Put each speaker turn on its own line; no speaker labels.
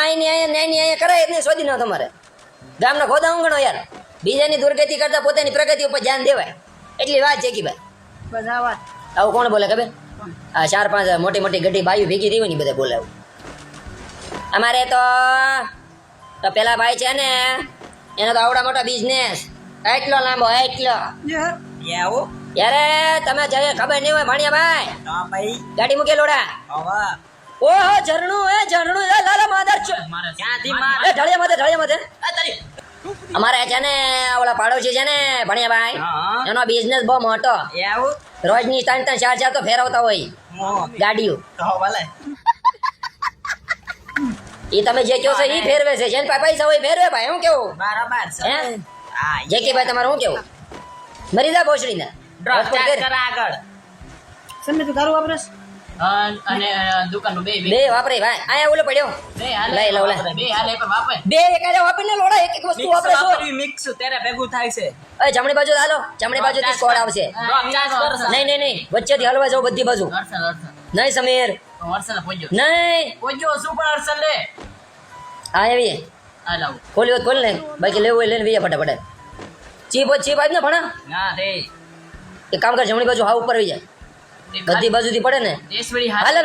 આઈની અહીંયા કરાય જ નહીં સોદી ન તમારે ગામના ખોદા ઊંઘણો યાર બીજાની દુર્ગતિ કરતા પોતાની પ્રગતિ ઉપર ધ્યાન દેવાય એટલી વાત છે કે ભાઈ
બસ આ વાત
આવું કોણ બોલે ખબર આ 4-5 મોટી મોટી ગઢી બાયું ભેગી થઈ હોય ને બધા બોલે આવું અમારે તો પેલા ભાઈ છે ને એનો તો આવડા મોટો બિઝનેસ એટલો લાંબો એટલો
આવો
યારે તમે જયારે ખબર નહીં હોય ભાણિયા ભાઈ
હા ભાઈ
ગાડી મૂકે લોડા
હવે
ઓહો ઝરણું એ લાલા માદર છો
ક્યાંથી માર
એ ઢળિયા માથે
આ તારી
અમારે છે ને ઓલા પાડોશી છે ને ભણિયા ભાઈ
હા
એનો બિઝનેસ બહુ મોટો
આવો
રોજની 3-4 તો ફેરવતા હોય ગાડીઓ
તો ભલે
એ તમે જે કહો છો એ ફેરવે છે જેને પાસે પૈસા હોય ફેરવે ભાઈ હું કેવું
બરાબર છે
હે
હા
જે કે ભાઈ તમારું શું કેવું મરી જા ભોસડી ને
ડ્રોપ ચાર્જ કર આગળ
સમે તો દારૂ વાપરસ
અને દુકાનનું
બે વાપરે ભાઈ આયા ઓલો પડ્યો લઈ લો લે
બે હાલે પણ વાપરે
બે એકાદે વાપરીને લોડા એક વસ્તુ વાપરે છો
મિક્સ ત્યારે ભેગું થાય છે
એ જમણી બાજુ હાલો જમણી બાજુથી સ્કોડ આવશે
ડ્રોપ ચાર્જ કરશે
નહીં વચ્ચેથી હલવા જાવ બધી બાજુ નહીં સમીર
વર્ષ પોજો
નહીં
પોજો સુપર અર્સલ લે
હા એવી
આ લાવ
ખોલ્યો ખોલ ને બાકી લેવું હોય લઈને વીએ ફટાફટ ચીપ આજ ને ભણા
ના રે
એક કામ કર જમણી બાજુ હા ઉપર આવી જાય બધી બાજુથી પડે ને
દેશવાળી
હાલ